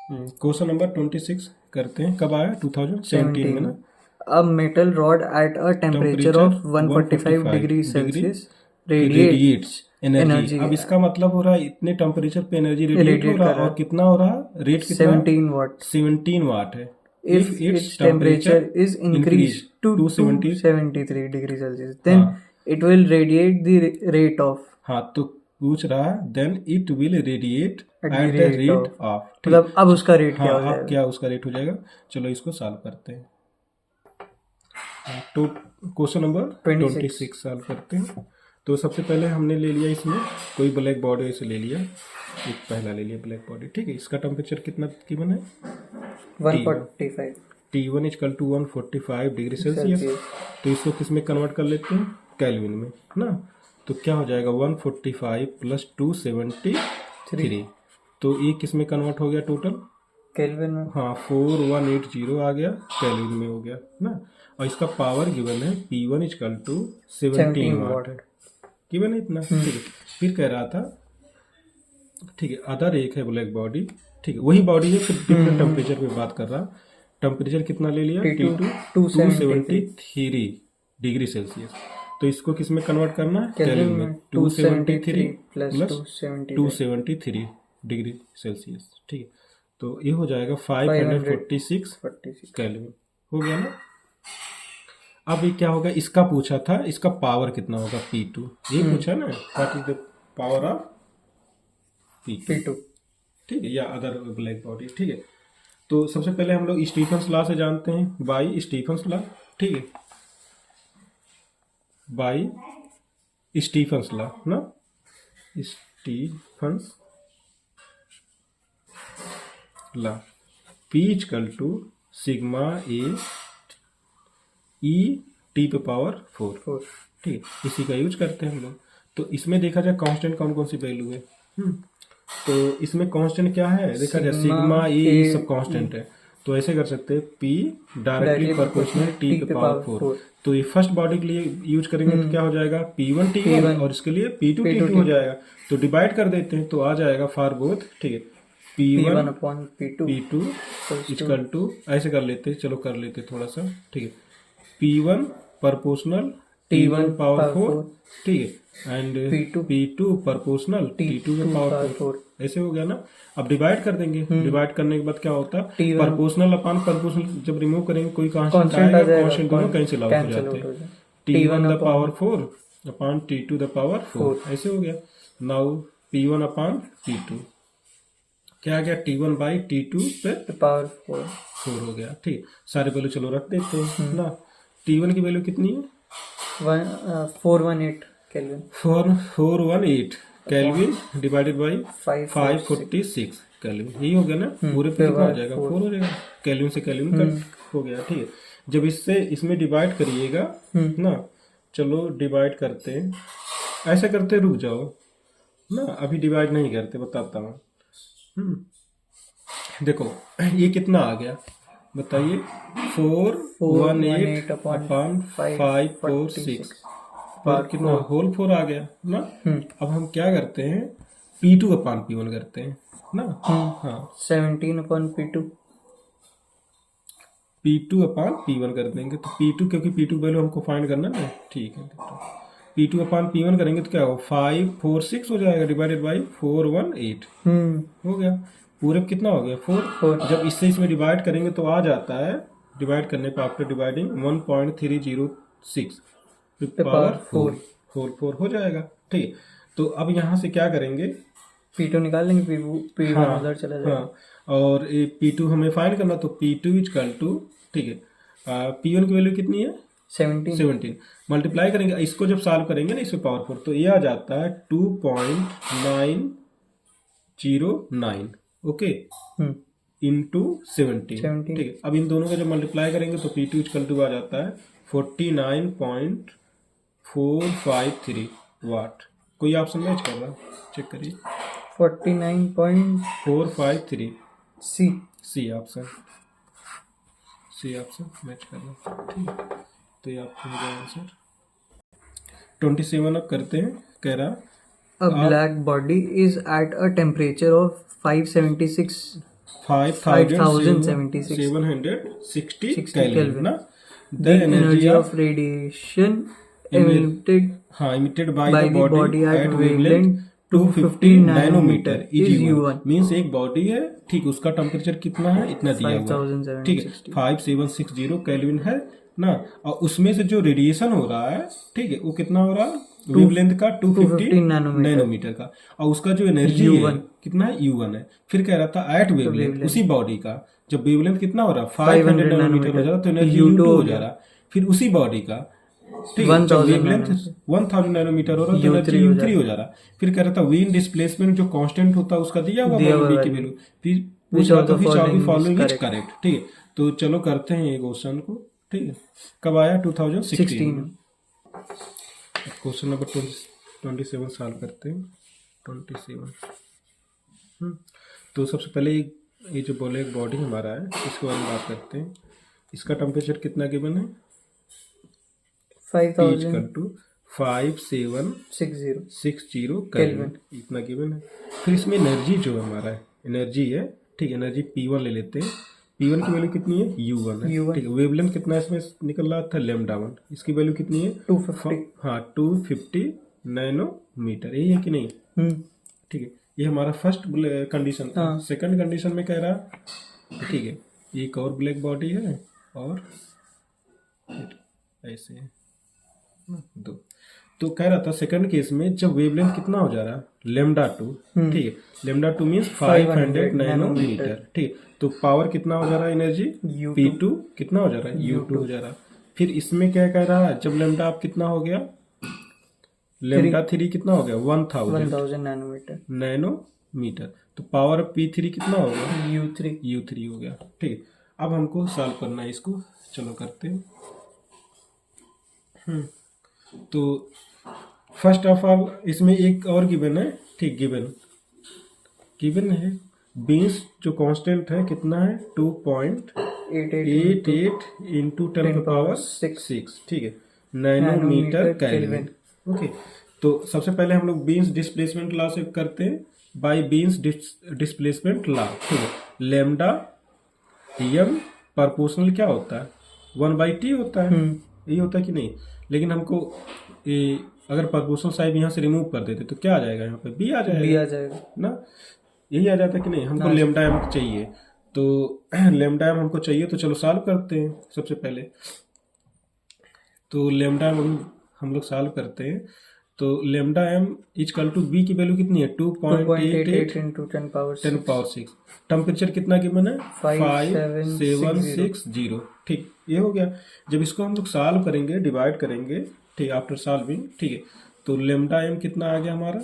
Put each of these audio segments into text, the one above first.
Question number 26 करते हैं। कब आया? 2017 में ना। A metal rod at a temperature of 145 degree Celsius radiates energy. Energy अब इसका मतलब हो रहा है इतने टेम्परेचर पे एनर्जी रेडिएट हो रेडिएट रहा कर रहा और है कितना हो रहा? रेट कितना? 17 वाट 17 वाट है। if its temperature is increased to 270, 273 degree Celsius then हाँ it will radiate the rate of हाँ, तो पूछ रहा है then it will radiate at at the the rate rate of of. मतलब अब उसका रेट हाँ, क्या हो अब जाएगा? क्या उसका रेट हो जाएगा? चलो इसको सॉल्व करते हैं। तो क्वेश्चन नंबर 26 सॉल्व करते हैं। तो सबसे पहले हमने ले लिया इसमें कोई ब्लैक बॉडी ऐसे ले लिया, एक पहला ले लिया ब्लैक बॉडी, ठीक है। इसका टेम्परेचर कितना गिवन है? 145 T1 equal to 145 degree Celsius. तो इसको किस में कन्वर्ट कर लेते हैं? केल्विन में ना। तो क्या हो जाएगा? 145 प्लस 273। तो ये किस में कन्वर्ट हो गया टोटल? केल्विन में। हाँ, 4180 आ गया, केल्विन में हो गया ना। और इसका पावर गिवन है P1 इक्वल टू 17 वाट है, गिवन है इतना, ठीक है। फिर कह रहा था, ठीक है, अदर एक है ब्लैक बॉडी, ठीक है, वही बॉडी है, फिर डिफरेंट टेम्परेचर पे बात कर रहा। टेम्परेचर कितना ले लिया? T2 273 degree Celsius. तो इसको किस में कन्वर्ट करना है? केल्विन में। 273 प्लस 273 डिग्री सेल्सियस, ठीक है। तो ये हो जाएगा 546 केल्विन, हो गया ना। अब ये क्या होगा? इसका पूछा था, इसका पावर कितना होगा? P2, ये पूछा ना, what is the power of P2, ठीक है, या अदर ब्लैक बॉडी, ठीक है। तो सबसे पहले हम लोग स्टीफन्स लॉ से जानते हैं, बाई स्टीफन्स लॉ, ठीक है, बाई स्टीफन्स लॉ ना, Stefan's law, P equal to sigma E T पे पावर 4, ठीक है, इसी का यूज करते हैं हम लोग। तो इसमें देखा जाए कांस्टेंट कौन कौन सी वैल्यू है। तो इसमें कांस्टेंट क्या है? देखा जाए सिग्मा ए सब कांस्टेंट है। तो ऐसे कर सकते हैं P डायरेक्टली प्रोपोर्शनल टी पे पावर 4। तो ये फर्स्ट बॉडी के लिए यूज करेंगे तो क्या हो जाएगा? P1 T1 और इसके लिए P2 T2 हो जाएगा। तो डिवाइड कर देते हैं तो आ जाएगा फॉर बोथ, ठीक है, P1 upon P2 equal to, ऐसे कर लेते हैं, चलो कर लेते थोड़ा सा, ठीक है, P1 प्रोपोर्शनल T1 पावर 4, ठीक है, एंड P2 प्रोपोर्शनल T2 के पावर 4, ऐसे हो गया ना। अब डिवाइड कर देंगे, डिवाइड करने के बाद क्या होता है? प्रोपोर्शनल अपॉन प्रोपोर्शनल जब रिमूव करेंगे कोई कांस्टेंट आएगा, कांस्टेंट दोनों कैंसिल आउट हो जाते हैं। T1 the power 4 upon T2 the power 4, ऐसे हो गया। नाउ P1 अपॉन P2 क्या आ गया? T1 बाई T2 पे पावर 4 हो गया, ठीक। सारे वैल्यू चलो रख देते हैं ना। T1 की वैल्यू कितनी है? 418 kelvin, 418 kelvin divided by 546 kelvin, यही हो गया ना। पूरे पे कितना हो जाएगा? 4 हो जाएगा, केल्विन से केल्विन कट हो गया, ठीक है। जब इससे इसमें डिवाइड करिएगा ना, चलो डिवाइड करते हैं, ऐसे करते रुक जाओ ना, अभी डिवाइड नहीं करते, बताता हूँ। देखो ये कितना आ गया बताइए? 418 अपॉन 546 पर कितना? होल 4 आ गया ना। अब हम क्या करते हैं? P2 अपॉन P1 करते हैं ना। हाँ, 17 अपॉन P2 अपॉन P1 कर देंगे तो P2, क्योंकि P2 वैल्यू हमको फाइंड करना है, ठीक है। P2 अपॉन P1 करेंगे तो क्या होगा? 546 हो जाएगा डिवाइडेड बाई 418, हो गया। पूरे कितना हो गया? 4। जब इससे इसमें डिवाइड करेंगे तो आ जाता है, डिवाइड करने पर आफ्टर डिवाइडिंग 1.306 पावर 4 हो जाएगा, ठीक है। तो अब यहाँ से क्या करेंगे? P2 निकाल लेंगे, P1 उधर चला जाएगा। हाँ, और P2 हमें फाइंड करना, तो P2 इक्वल टू, ठीक है, P1 की वैल्यू कितनी है? 17 मल्टीप्लाई करेंगे, इसको जब सॉल्व करेंगे ना इसमें पावर 4, तो ये आ जाता है 2.909, ओके, इंटू 17, ठीक है। अब इन दोनों का जब मल्टीप्लाई करेंगे तो P2 इक्वल टू आ जाता है 49.453 वाट। कोई ऑप्शन मैच कर रहा? चेक करिए। 49.453 सी ऑप्शन, मैच करना, ठीक है। तो ये आपको हो गया आंसर। 27 अब करते हैं, कह रहा A black body is at a temperature of 576 5760 kelvin ना. The energy energy of radiation emitted emitted by by the the body body at at wavelength wavelength 250 nanometer is is U1. Means एक body है, ठीक, उसका temperature कितना है, इतना दिया हुआ है, ठीक है, 5760 केल्विन है ना. और उसमें से जो रेडिएशन हो रहा है, ठीक है, वो कितना हो रहा है, वेवलेंथ का 250 नैनोमीटर का. और उसका जो एनर्जी है कितना है, U1 है. फिर कह रहा था एट वेवलेंथ उसी बॉडी का जब वेवलेंथ कितना हो रहा है 500 नैनोमीटर हो जा रहा, तो एनर्जी U2 हो जा रहा. फिर उसी बॉडी का, ठीक है, जब वेवलेंथ 1000 नैनोमीटर हो रहा तो एनर्जी U3 हो जा रहा. फिर कह रहा था विंड डिस्प्लेसमेंट जो कांस्टेंट होता है उसका दिया हुआ वैल्यू की वैल्यू. फिर पूछ रहा था which of the following is correct. ठीक है, तो चलो करते हैं ये क्वेश्चन को. ठीक है, कब आया, 2016 में. क्वेश्चन नंबर 27 सॉल्व करते हैं. 27. तो सबसे पहले ये जो बोले एक बॉडी हमारा है, इसके बारे में बात करते हैं. इसका टेम्परेचर कितना गिवन है, 5760 केल्विन इतना गिवन है. फिर इसमें एनर्जी जो हमारा है, एनर्जी है, ठीक है, एनर्जी P1 ले लेते हैं. P1 की वैल्यू कितनी है, U1 है, ठीक है. वेवलेंथ कितना इसमें निकल रहा था, λ1, इसकी वैल्यू कितनी है 250. हाँ, 250 नैनोमीटर, यही है कि नहीं. ठीक है, ये हमारा फर्स्ट कंडीशन था. सेकंड कंडीशन में कह रहा, ठीक है, एक और ब्लैक बॉडी है और ऐसे है दो. तो कह रहा था सेकंड केस में जब वेवलेंथ कितना हो जा रहा है, λ2, ठीक है, λ2 मीन्स 500 नैनोमीटर. ठीक है, तो पावर कितना हो जा रहा है, एनर्जी P2 कितना हो जा रहा है, U2 हो जा रहा है. फिर इसमें क्या कह रहा है, जब λ आप कितना हो गया, λ3 कितना हो गया, 1000 नैनोमीटर, तो पावर P3 कितना होगा, U3 हो गया. ठीक है, अब हमको सॉल्व करना है इसको. चलो करते हैं. तो फर्स्ट ऑफ ऑल इसमें एक और गिवन है, ठीक, गिवन है बेस जो कांस्टेंट है कितना है, 2.88 इंटू 10⁶, ठीक है, नैनोमीटर केल्विन. ओके, तो सबसे पहले हम लोग बीन्स डिस्प्लेसमेंट लॉ से करते हैं, बाय बीन्स डिस्प्लेसमेंट लॉ. ठीक है, लैम्डा m प्रोपोर्शनल क्या होता है, 1/t होता है, यही होता है कि नहीं. लेकिन हमको ये अगर प्रोपोर्शनल साइन यहाँ से रिमूव कर देते तो क्या आ जाएगा, यहाँ पे b आ जाएगा ना, यही आ जाता है कि नहीं. हमको लैम्डा m चाहिए, तो लैम्डा m हमको चाहिए, तो चलो सॉल्व करते हैं. सबसे पहले तो लैम्डा m हम लोग सॉल्व करते हैं. तो lambda m equal to b की वैल्यू कितनी है, 2.88 इंटू 10⁶. टेम्परेचर कितना गिवन है, 5760. ठीक, ये हो गया. जब इसको हम लोग सॉल्व करेंगे, डिवाइड करेंगे, ठीक, आफ्टर सॉल्विंग, ठीक है, तो लैम्डा m कितना आ गया हमारा,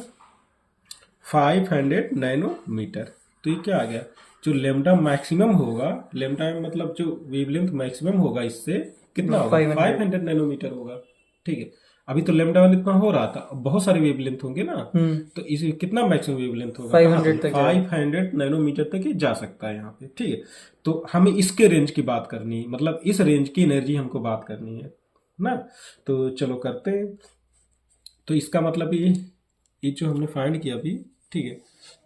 500 नैनोमीटर. तो ये क्या आ गया, जो लैम्डा मैक्सिमम होगा, लैम्डा m मतलब जो वेवलेंथ मैक्सिमम होगा इससे कितना होगा, 500 नैनोमीटर होगा. ठीक है, अभी तो लैम्डा 1 इतना हो रहा था, अब बहुत सारे वेवलेंथ होंगे ना, तो इस कितना मैक्सिमम वेवलेंथ होगा, 500 नैनोमीटर तक ही जा सकता है यहाँ पे. ठीक है, तो हमें इसके रेंज की बात करनी है, मतलब इस रेंज की एनर्जी हमको बात करनी है ना. तो चलो करते हैं. तो इसका मतलब ये जो हमने फाइंड किया अभी, ठीक है,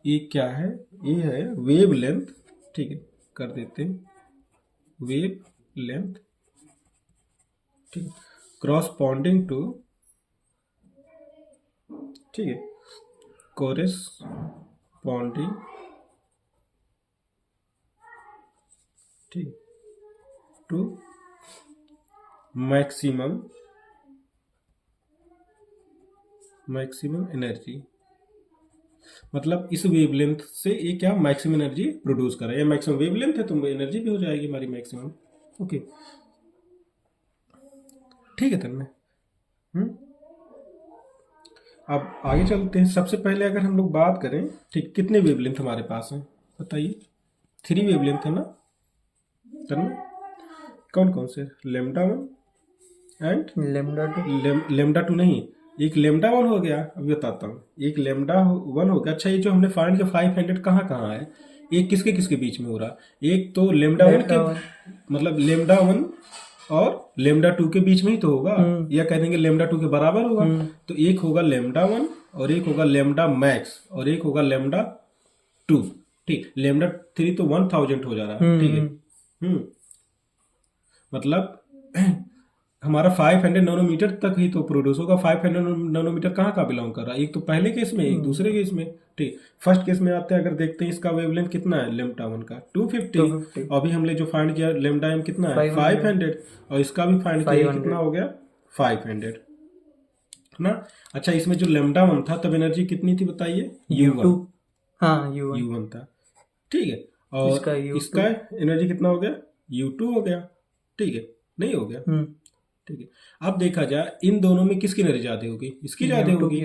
ये क्या है, ये है वेवलेंथ. ठीक है, कर देते हैं वेवलेंथ, ठीक, क्रॉसपॉन्डिंग टू, ठीक है, कोरेस्पॉन्डिंग, ठीक, टू मैक्सिमम एनर्जी. मतलब इस वेवलेंथ से ये क्या मैक्सिमम एनर्जी प्रोड्यूस कर रहा है, ये मैक्सिमम वेवलेंथ है तो एनर्जी भी हो जाएगी हमारी मैक्सिमम. ओके, ठीक है तन्मय. अब आगे चलते हैं. सबसे पहले अगर हम लोग बात करें, ठीक, कितने वेवलेंथ हमारे पास हैं बताइए, 3 वेवलेंथ है ना तन्मय. कौन कौन से, λ1 एंड λ2 नहीं, एक λ1 हो गया, अभी बताता हूँ. एक λ1 हो गया. अच्छा, ये जो हमने फाइंड किया 500 कहाँ है, एक किसके किसके बीच में हो रहा, एक तो λ1 के मतलब λ1 और λ2 के बीच में ही तो होगा, या कह देंगे λ2 के बराबर होगा. तो एक होगा λ1 और एक होगा λ मैक्स और एक होगा λ2. ठीक, लैम्डा 3 तो 1000 हो जा रहा है, ठीक है। मतलब हमारा 500 नैनोमीटर तक ही तो प्रोड्यूस होगा। 500 नैनोमीटर कहाँ का बिलोंग कर रहा है? एक तो पहले केस में, एक दूसरे केस में, ठीक। फर्स्ट केस में आते हैं, अगर देखते हैं इसका वेवलेंथ कितना है लैम्डा 1 का 250। अभी हमने जो फाइंड किया लैम्डा m कितना है 500, और इसका भी फाइंड किया कितना हो गया 500 ना। अच्छा, इसमें जो लैम्डा 1 था तब एनर्जी कितनी थी बताइए? U1। हाँ, U1 था, ठीक है। और इसका एनर्जी कितना हो गया? U2 हो गया, ठीक है, नहीं हो गया, ठीक है। अब देखा जाए इन दोनों में किसकी एनर्जी ज्यादा होगी? इसकी ज्यादा होगी,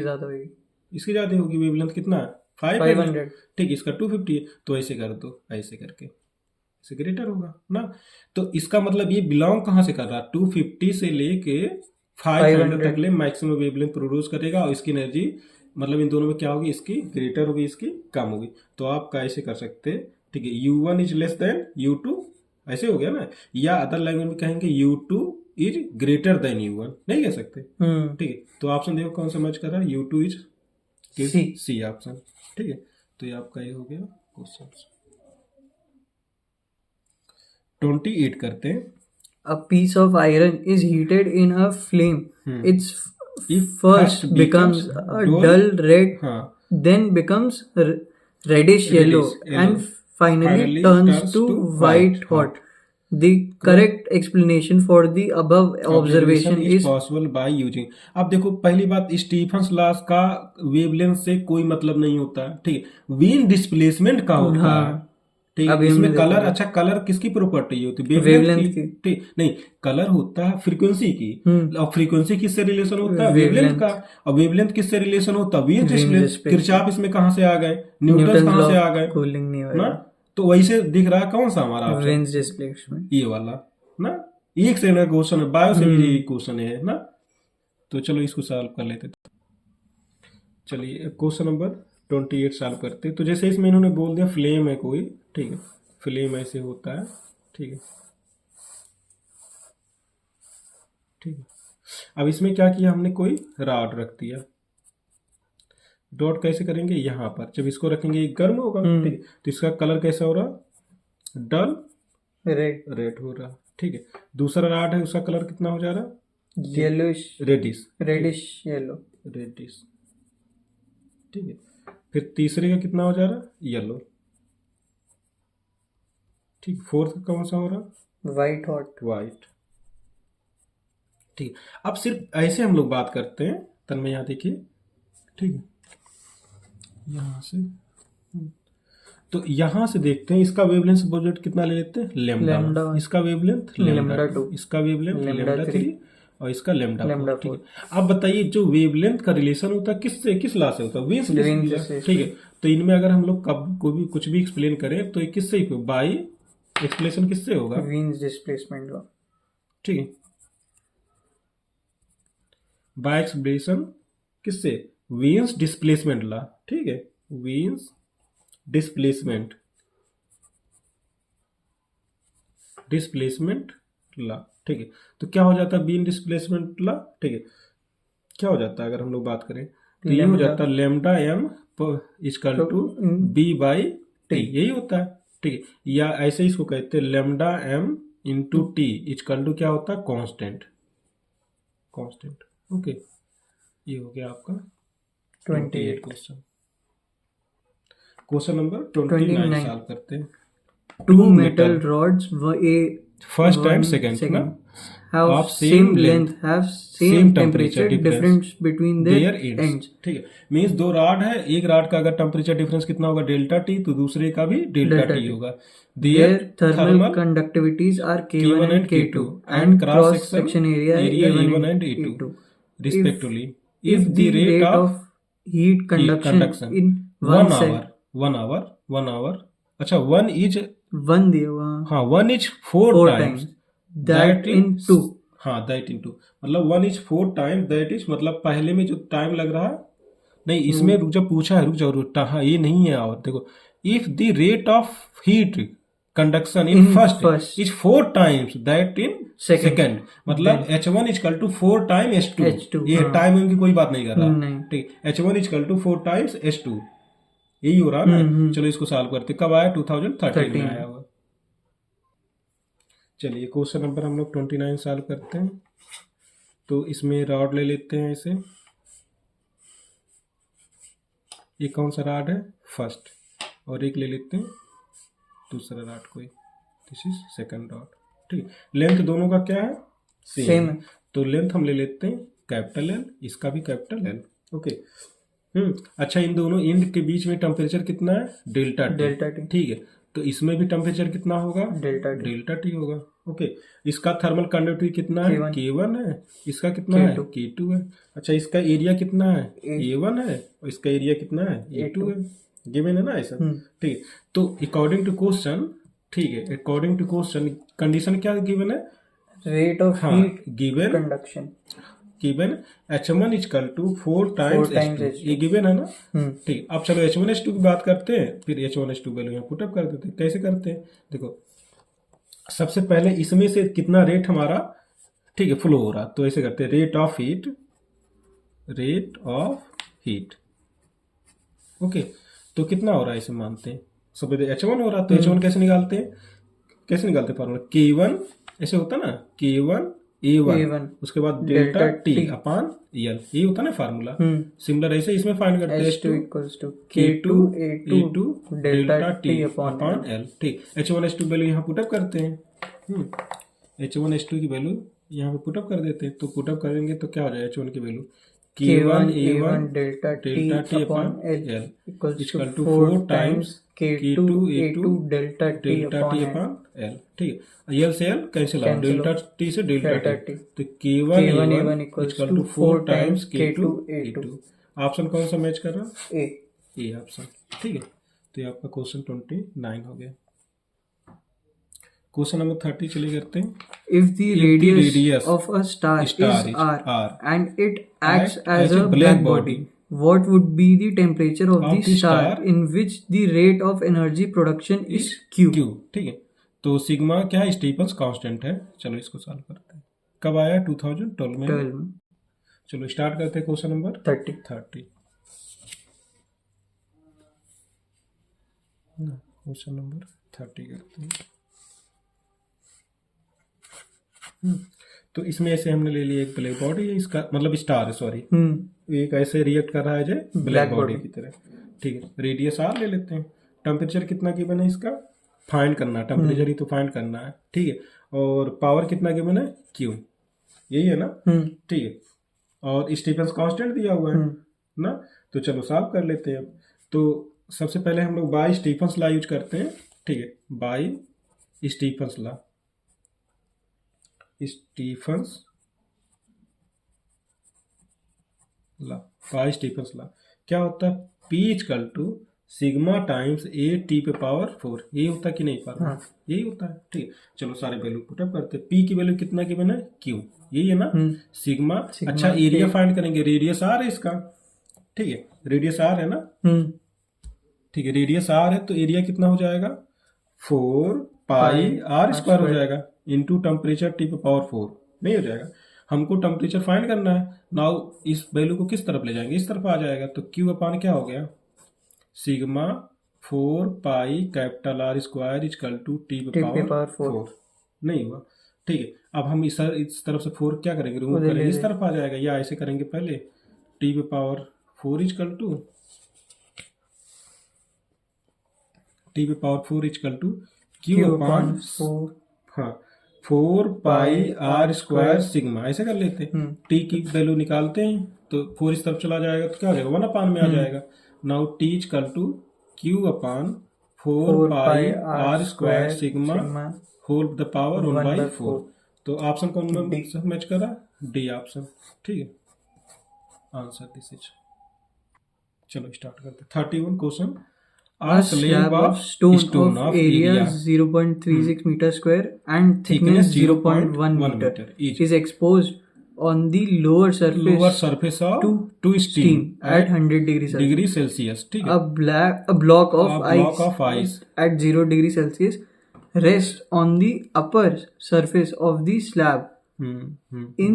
इसकी ज्यादा होगी। वेवलेंथ कितना है 500, ठीक, इसका 250 है। तो ऐसे कर दो, ऐसे करके इससे ग्रेटर होगा ना। तो इसका मतलब ये बिलोंग कहाँ से कर रहा है? 250 से लेके 500 तक ले मैक्सिमम वेवलेंथ प्रोड्यूस करेगा, और इसकी एनर्जी मतलब इन दोनों में क्या होगी? इसकी ग्रेटर होगी, इसकी कम होगी। तो आप कैसे कर सकते हैं, ठीक है, U1 is less than U2, ऐसे हो गया ना। या अदर लैंग्वेज में कहेंगे U2 is greater than U1, नहीं कह सकते, ठीक है। तो ऑप्शन देखो कौन सा मैच कर रहा है? U2 इज सी ऑप्शन, ठीक है। तो ये आपका ये हो गया क्वेश्चन। 28 करते हैं। A piece of iron is heated in a flame. Its first becomes a dull red, then becomes reddish yellow, and finally turns to white hot. The correct explanation for the above observation is possible by using। अब देखो, पहली बात, Stephen's law का wavelength से कोई मतलब नहीं होता, ठीक है। वेन डिस्प्लेसमेंट का होता है, ठीक है। इसमें कलर, अच्छा कलर किसकी प्रॉपर्टी होती है? वेवलेंथ की, ठीक, नहीं, कलर होता है फ्रीक्वेंसी की, और फ्रीक्वेंसी किससे रिलेशन होता है? वेवलेंथ का। और वेवलेंथ किससे रिलेशन होता है? When displacement. किरचॉफ इसमें कहां से आ गए? न्यूटन कहां से आ गए? कूलिंग नहीं होगा ना। तो वैसे दिख रहा है कौन सा हमारा वेन डिस्प्लेसमेंट, ये वाला ना। एक से क्वेश्चन है, बायो से भी क्वेश्चन है ना। तो चलो इसको सॉल्व कर लेते। चलिए क्वेश्चन नंबर 28 सॉल्व करते। तो जैसे इसमें इन्होंने बोल दिया फ्लेम है कोई, ठीक है, फ्लेम ऐसे होता है, ठीक है, ठीक है। अब इसमें क्या किया हमने? कोई रॉड रख दिया। डॉट कैसे करेंगे? यहाँ पर जब इसको रखेंगे ये गर्म होगा, ठीक है। तो इसका कलर कैसा हो रहा? डल रेड हो रहा, ठीक है। दूसरा रॉड है, उसका कलर कितना हो जा रहा? येलोइश, रेडिश येलो, रेडिश, ठीक है। फिर तीसरे का कितना हो जा रहा? येलो, ठीक। फोर्थ का कौन सा हो रहा? वाइट हॉट, वाइट, ठीक। अब सिर्फ ऐसे हम लोग बात करते हैं, तन्मय यहाँ देखिए, ठीक है, यहां से। तो यहां से देखते हैं इसका वेवलेंथ बजट कितना ले लेते हैं? लैम्डा। इसका वेवलेंथ लैम्डा 2, इसका वेवलेंथ लैम्डा 3, और इसका लैम्डा 4, ठीक है। अब बताइए जो वेवलेंथ का रिलेशन होता है किससे, किस लॉ से होता है? वेन से, ठीक है। तो इनमें अगर हम लोग कब को भी कुछ भी एक्सप्लेन करें तो किससे? बाई एक्सप्लेनेशन किससे होगा? वेन डिस्प्लेसमेंट लॉ, ठीक है। बाय एक्सप्लेनेशन किससे? वेन्स डिस्प्लेसमेंट लॉ, ठीक है, वेन्स डिस्प्लेसमेंट लॉ, ठीक है। तो क्या हो जाता है? वेन डिस्प्लेसमेंट लॉ, ठीक है। क्या हो जाता है अगर हम लोग बात करें तो ये हो जाता है lambda m equal to B by T, यही होता है, ठीक है। या ऐसे इसको कहते हैं lambda m into T equal to क्या होता है? Constant, okay. ये हो गया आपका 28 क्वेश्चन। क्वेश्चन नंबर 29 सॉल्व करते हैं। Two metal rods first and second ना have same length, have same temperature difference between their ends, ठीक है। मीन्स दो रॉड है, एक रॉड का अगर टेम्परेचर डिफरेंस कितना होगा? डेल्टा टी, तो दूसरे का भी डेल्टा टी होगा। Their thermal conductivities are K1 and K2 and cross section area A1 and A2 respectively. If the rate of heat conduction in 1 hour, अच्छा 1 is 1 दिया हुआ, हाँ 1 is 4 times that in 2, हाँ that in 2, मतलब 1 is 4 times that is, मतलब पहले में जो टाइम लग रहा है, नहीं इसमें जब पूछा है, रुक जाओ, हाँ ये नहीं है। और देखो, if the rate of heat conduction in first is 4 times that in second, मतलब H1 is equal to 4 times H2, ये टाइम की कोई बात नहीं कर रहा, ठीक। H1 is equal to 4 times H2, यही हो रहा ना। चलो इसको सॉल्व करते, कब आया 2013 में आया हुआ। चलिए क्वेश्चन नंबर हम लोग 29 सॉल्व करते हैं। तो इसमें रॉड ले लेते हैं ऐसे, ये कौन सा रॉड है, फर्स्ट, और एक ले लेते हैं दूसरा रॉड कोई, दिस इज सेकंड रॉड, ठीक। लेंथ दोनों का क्या है, सेम है। तो लेंथ हम ले लेते हैं कैपिटल एल, इसका भी कैपिटल एल, ओके। अच्छा, इन दोनों एंड के बीच में टेम्परेचर कितना है, डेल्टा टी, ठीक है। तो इसमें भी टेम्परेचर कितना होगा, डेल्टा टी होगा, ओके। इसका थर्मल कंडक्टिविटी कितना है, K1 है, इसका कितना है, K2 है। अच्छा, इसका एरिया कितना है, A1 है, और इसका एरिया कितना है, A2 है। गिवन है ना ऐसा, ठीक है। तो अकॉर्डिंग टू क्वेश्चन, ठीक है, अकॉर्डिंग टू क्वेश्चन कंडीशन क्या गिवन है, rate of heat given conduction given H1 equal to 4 times H2, ये गिवन है ना, ठीक। अब चलो H1 H2 की बात करते हैं, फिर H1 H2 वैल्यू यहाँ पुटअप कर देते हैं। कैसे करते हैं, देखो सबसे पहले इसमें से कितना रेट हमारा, ठीक है, फ्लो हो रहा, तो ऐसे करते हैं, रेट ऑफ हीट, ओके। तो कितना हो रहा है इसे मानते हैं, सब H1 हो रहा, तो H1 कैसे निकालते हैं, फॉर्मूला K1 ऐसे होता ना, K1 A1 उसके बाद डेल्टा टी अपॉन एल, ये होता ना फार्मूला। सिमिलर ऐसे इसमें फाइंड करते हैं, H2 equals to K2 A2 delta T upon L, ठीक। H1 H2 वैल्यू यहाँ पुटअप करते हैं, H1 H2 की वैल्यू यहाँ पे पुटअप कर देते हैं। तो पुटअप करेंगे तो क्या हो जाएगा, H1 की value K1 A1 delta T upon L equal to 4 times K2 A2 delta T upon L, ठीक है। एल से L cancel out, delta T से डेल्टा टी, तो K1 A1 equal to 4 times K2 A2। Option कौन सा match कर रहा है, ए ऑप्शन, ठीक है। तो ये आपका क्वेश्चन 29 हो गया। क्वेश्चन नंबर 30 चलिए करते हैं। If the radius of a star is r and it acts as a black body, what would be the temperature of the star in which the rate of energy production is Q? ठीक है। तो sigma क्या है, Stephen's constant है। चलो इसको solve करते हैं। कब आया, 2012 में। चलो स्टार्ट करते हैं क्वेश्चन नंबर 30। क्वेश्चन नंबर 30 करते हैं। तो इसमें ऐसे हमने ले लिया एक ब्लैक बॉडी है, इसका मतलब स्टार है, सॉरी, एक ऐसे रिएक्ट कर रहा है जो ब्लैक बॉडी की तरह, ठीक है। रेडियस आर ले लेते हैं, टेम्परेचर कितना गिवन है इसका, फाइंड करना, टेम्परेचर ही तो फाइंड करना है, ठीक है। और पावर कितना गिवन है, क्यू, यही है ना, ठीक है। और स्टीफन्स कांस्टेंट दिया हुआ है ना, तो चलो सॉल्व कर लेते हैं अब। तो सबसे पहले हम लोग बाय स्टीफन्स लॉ यूज करते हैं, ठीक है, by Stefan's law, by Stefan's law क्या होता है, P equal to sigma times A T पे पावर 4, यही होता है कि नहीं पावर, यही होता है, ठीक है। चलो सारे वैल्यू पुटअप करते हैं। P की वैल्यू कितना गिवन है, Q, यही है ना, सिग्मा। अच्छा, एरिया फाइंड करेंगे, रेडियस आर है इसका, ठीक है, रेडियस आर है ना, ठीक है, रेडियस आर है, तो एरिया कितना हो जाएगा, 4 पाई आर स्क्वायर हो जाएगा, इंटू टेम्परेचर टी पे पावर 4, नहीं हो जाएगा। हमको टेम्परेचर फाइंड करना है। नाउ इस वैल्यू को किस तरफ ले जाएंगे, इस तरफ आ जाएगा, तो क्यू अपान क्या हो गया, sigma 4 pi capital R square equal to T पे पावर 4, नहीं हुआ, ठीक है। अब हम इस तरफ से 4 क्या करेंगे, रिमूव करेंगे, इस तरफ आ जाएगा, या ऐसे करेंगे पहले, टी पे पावर 4 इक्वल टू टी पे power 4 equal to Q upon 4 pi R square sigma, ऐसे कर लेते हैं। टी की वैल्यू निकालते हैं, तो 4 इस तरफ चला जाएगा, तो क्या हो जाएगा, 1 अपान में आ जाएगा। Now T equal to Q upon 4 pi R square sigma whole the power 1/4। तो ऑप्शन कौन मैच कर रहा, डी ऑप्शन, ठीक है, आंसर दिस इज। चलो स्टार्ट करते हैं। 31 question, A slab of stone of area 0.36 meter square and thickness 0.1 meter is exposed on the lower surface of to steam at 100 Celsius. ठीक है। A block of ice at 0 degree Celsius rests on the upper surface of the slab. In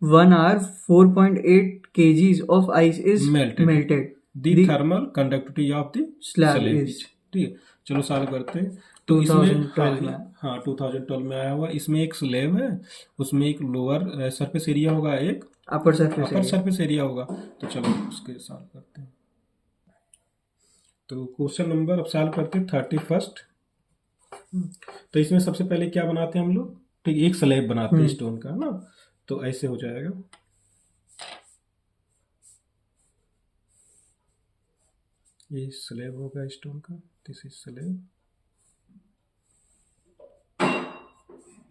1 hour, 4.8 kgs of ice is melted. The thermal conductivity of the slab slab is. Is. ठीक है, चलो solve करते हैं। तो इसमें 2012 में। हाँ 2012 में आया हुआ। इसमें एक स्लैब है, उसमें एक लोअर सरफेस एरिया होगा, एक upper surface upper surface area होगा। तो चलो उसके सॉल्व करते हैं। तो क्वेश्चन नंबर अब सॉल्व करते हैं 31st। तो इसमें सबसे पहले क्या बनाते हैं हम लोग, ठीक, एक स्लैब बनाते हैं स्टोन का ना। तो ऐसे हो जाएगा, ये स्लैब होगा स्टोन का, दिस इज स्लैब।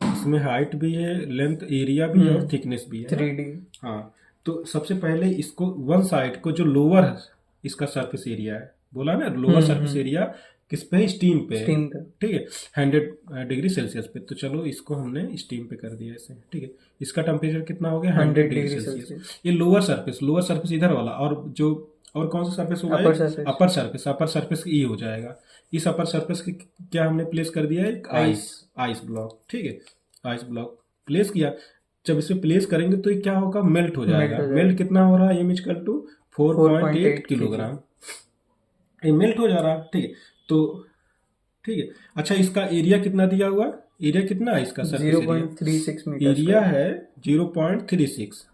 इसमें हाइट भी है, लेंथ एरिया भी है और थिकनेस भी है 3D। हाँ, तो सबसे पहले इसको वन साइड को जो लोअर है इसका सरफेस एरिया है, बोला ना लोअर सरफेस एरिया किस पे, स्टीम पे है, ठीक है, 100 डिग्री सेल्सियस पे। तो चलो इसको हमने स्टीम पे कर दिया ऐसे, ठीक है। इसका टेम्परेचर कितना हो गया, 100 डिग्री सेल्सियस। ये लोअर सरफेस इधर वाला, और जो और कौन सा सरफेस होगा, अपर सरफेस ई हो जाएगा। इस अपर सरफेस के क्या हमने प्लेस कर दिया है, एक आइस ब्लॉक, ठीक है, आइस ब्लॉक प्लेस किया। जब इसे प्लेस करेंगे तो ये क्या होगा, मेल्ट हो जाएगा। मेल्ट कितना हो रहा है, m इक्वल टू 4.8 किलोग्राम, ये मेल्ट हो जा रहा है, ठीक है। तो ठीक है, अच्छा इसका एरिया कितना दिया हुआ, एरिया कितना है इसका, 0.36 मीटर एरिया है 0.36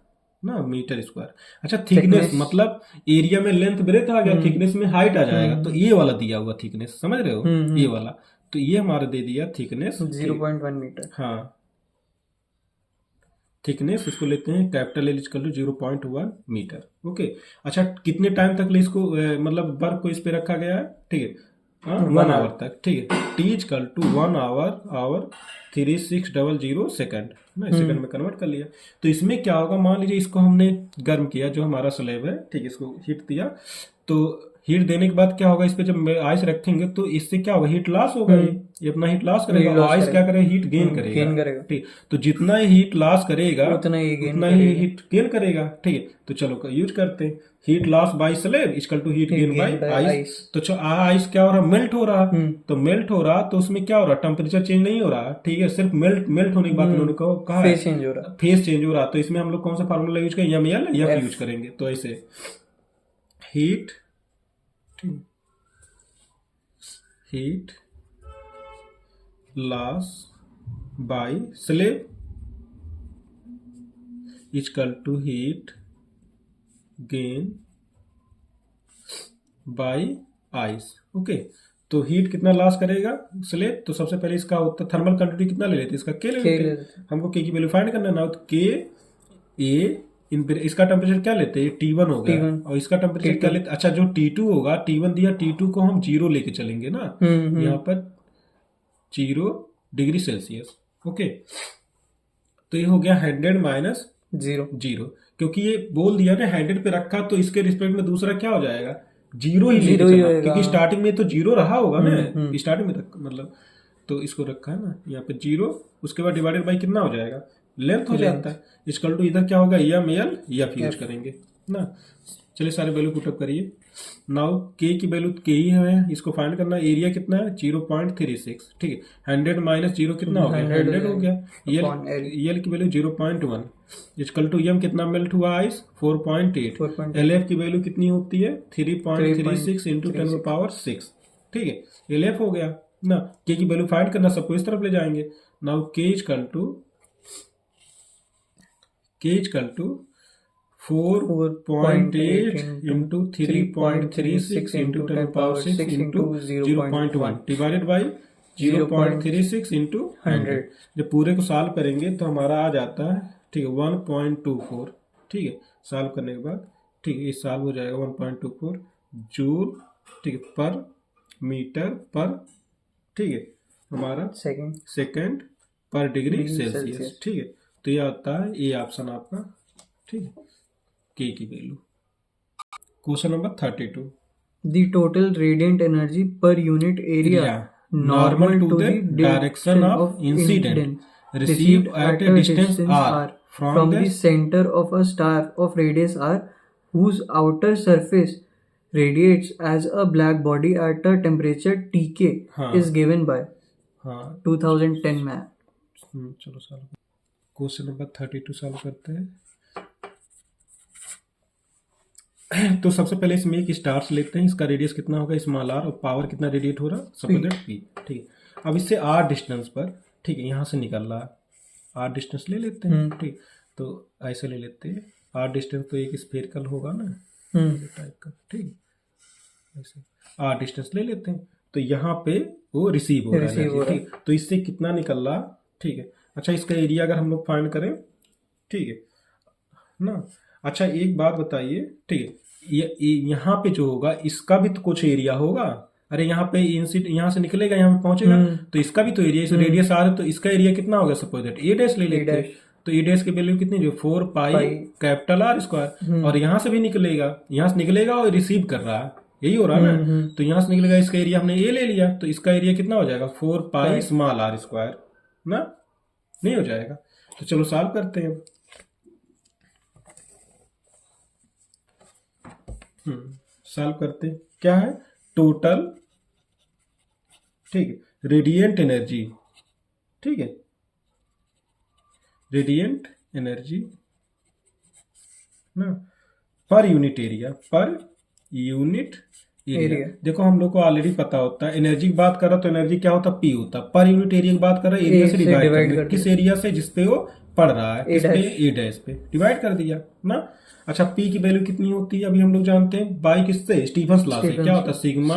ना मीटर स्क्वायर। अच्छा थिकनेस मतलब एरिया में लेंथ ब्रेथ आ गया, थिकनेस में हाइट आ जाएगा। तो ये वाला दिया हुआ थिकनेस, समझ रहे हो, ये वाला। तो ये हमारा दे दिया थिकनेस 0.1 मीटर। हाँ, थिकनेस इसको लेते हैं capital L equal to 0.1 metre. Okay, अच्छा कितने टाइम तक इसको मतलब वर्क को इस पे रखा गया है, ठीक है, 1 आवर तक, ठीक है। T equal to 1 hour 3600 second ना, सेकंड में कन्वर्ट कर लिया। तो इसमें क्या होगा, मान लीजिए इसको हमने गर्म किया, जो हमारा स्लैब है, ठीक है, इसको हीट दिया। तो हीट देने के बाद क्या होगा, इस पे जब आइस रखेंगे तो इससे क्या होगा, हीट लॉस होगा, ये अपना हीट लॉस करेगा, आइस क्या करेगा, हीट गेन करेगा, ठीक। तो जितना ही हीट लॉस करेगा उतना ही हीट गेन करेगा, ठीक है। तो चलो यूज करते हैं, heat loss by slab equal to heat gain by ice. तो आइस क्या हो रहा, मेल्ट हो रहा, तो मेल्ट हो रहा, तो उसमें क्या हो रहा, टेम्परेचर चेंज नहीं हो रहा, ठीक है, सिर्फ मेल्ट होने के बाद उन्होंने कहा फेस चेंज हो रहा। तो इसमें हम लोग कौन सा फार्मूला यूज करेंगे, एफ यूज करेंगे। तो ऐसे heat loss by slab equal to heat gain by ice. Okay, तो हीट कितना लॉस करेगा स्लैब, तो सबसे पहले इसका थर्मल कंडक्टिविटी कितना ले लेते, इसका के ले लेते, हमको के की वैल्यू फाइंड करना है ना। तो के ए इसका टेम्परेचर क्या लेते हैं, T1 हो गया, और इसका टेम्परेचर क्या लेते, अच्छा जो T2 होगा, T1 दिया, T2 को हम 0 लेके चलेंगे ना, यहाँ पर 0 डिग्री सेल्सियस। ओके, तो ये हो गया 100 माइनस 0, क्योंकि ये बोल दिया ना 100 पे रखा, तो इसके रिस्पेक्ट में दूसरा क्या हो जाएगा, 0 ही लेके चलना, क्योंकि स्टार्टिंग में तो 0 रहा होगा ना, स्टार्टिंग में मतलब, तो इसको रखा है ना यहाँ पे 0, उसके बाद डिवाइडेड बाई कितना हो जाएगा, लेंथ हो जाता है, इक्वल टू इधर क्या होगा, एम एल एफ यूज करेंगे ना। चलिए सारे वैल्यू पुटअप करिए। नाउ के की वैल्यू के ही है, इसको फाइंड करना है, एरिया कितना है 0.36, ठीक है, 100 माइनस 0 कितना हो गया, 100 हो गया। एल की वैल्यू 0.1 इक्वल टू एम कितना मेल्ट हुआ आइस 4.8, एल एफ की वैल्यू कितनी होती है 3.36 इंटू 10⁻⁶, ठीक है, एल एफ हो गया ना। के की वैल्यू फाइंड करना, सबको इस तरफ ले जाएंगे। Now K equal to 4.8 into 3.36 into 10⁻⁶ into 0.1 divided by 0.36 into 100। जब पूरे को सॉल्व करेंगे तो हमारा आ जाता है, ठीक है, 1.24, ठीक है, सॉल्व करने के बाद, ठीक है, ये सॉल्व हो जाएगा 1.24 जूल, ठीक है, पर मीटर पर, ठीक है, हमारा सेकेंड पर डिग्री सेल्सियस, ठीक है। तो ये आता है ये ऑप्शन आपका, ठीक है, के की value. Question number 32, the total radiant energy per unit area normal to the direction of incident received at a distance r from the center of a star of radius r whose outer surface radiates as a black body at a temperature Tk is given by 2010 में। चलो solve, question number 32 solve करते हैं। तो सबसे पहले इसमें एक stars लेते हैं, इसका रेडियस कितना होगा स्मॉल आर, और पावर कितना रेडिएट हो रहा, सपोज दैट पी। ठीक है, अब इससे आर डिस्टेंस पर, ठीक है, यहाँ से निकल रहा है, आर डिस्टेंस ले लेते हैं। ठीक, तो ऐसे ले लेते हैं, आर डिस्टेंस तो एक स्फेरिकल होगा ना टाइप का। ठीक, ऐसे आर डिस्टेंस ले लेते हैं, तो यहाँ पे वो रिसीव हो रहा है। ठीक, तो इससे कितना निकल रहा। ठीक है, अच्छा इसका एरिया अगर हम लोग फाइंड करें, ठीक है ना। अच्छा एक बात बताइए, ठीक है, यहाँ पे जो होगा इसका भी तो कुछ एरिया होगा। अरे यहाँ पे यहाँ से निकलेगा, यहाँ पे पहुंचेगा, तो इसका भी तो एरिया, इस रेडियस आर है, तो इसका एरिया कितना होगा, सपोज दैट ए डैश ले लेते हैं। तो ए डैश की वैल्यू कितनी, जो 4 पाई कैपिटल आर स्क्वायर, और यहाँ से भी निकलेगा, यहाँ से निकलेगा और रिसीव कर रहा है, यही हो रहा है ना। तो यहाँ से निकलेगा, इसका एरिया हमने ए ले लिया, तो इसका एरिया कितना हो जाएगा 4 पाई स्मॉल आर स्क्वायर ना, नहीं हो जाएगा। तो चलो सॉल्व करते हैं। सॉल्व करते हैं, क्या है टोटल, ठीक है, रेडिएंट एनर्जी, ठीक है, रेडिएंट एनर्जी ना पर यूनिट एरिया, पर यूनिट एरिया। देखो हम लोग को ऑलरेडी पता होता है, एनर्जी की बात कर रहा तो एनर्जी क्या होता है पी होता, पर यूनिट एरिया की बात कर रहा है एरिया से डिवाइड कर, किस एरिया से, जिसपे वो पड़ रहा है, इस पे ए डैश पे डिवाइड कर दिया ना। अच्छा पी की वैल्यू कितनी होती है अभी हम लोग जानते हैं, बाई किससे, स्टीफन्स लॉ से, क्या होता है सिग्मा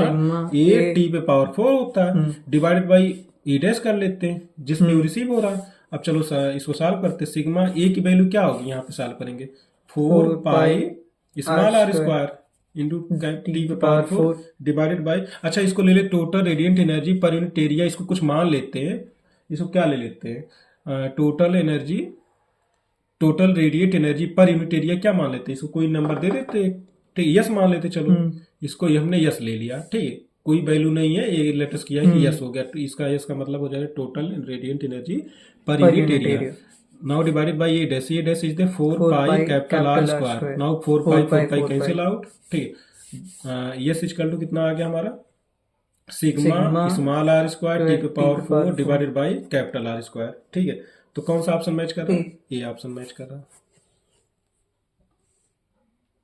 ए टी पे पावर 4 होता है, डिवाइडेड बाई ए डैश कर लेते हैं जिसपे वो रिसीव हो रहा है। अब चलो इसको सॉल्व करते हैं, सिग्मा ए की वैल्यू क्या होगी, यहाँ पे सॉल्व करेंगे 4 pi small are square into T पे पावर 4 डिवाइडेड बाई, अच्छा इसको ले ले टोटल रेडिएंट एनर्जी पर यूनिट एरिया, इसको कुछ मान लेते हैं, इसको क्या ले लेते हैं total energy, total radiate energy पर यूनिट एरिया क्या मान लेते हैं, इसको कोई नंबर दे देते, ठीक, यस मान लेते, चलो इसको हमने यस ले लिया। ठीक है, कोई वैल्यू नहीं है, ये लेटेस किया है कि यस हो गया, तो इसका यस का मतलब हो जाएगा टोटल रेडिएंट एनर्जी पर unit area. Now divided by a dash is the 4 pi capital R square, now 4 pi cancel out. ठीक है, यस इक्वल टू कितना आ गया हमारा sigma small are square T पे power 4 divided by capital R square. ठीक है, तो कौन सा ऑप्शन मैच कर रहा है, ये ऑप्शन मैच कर रहा है।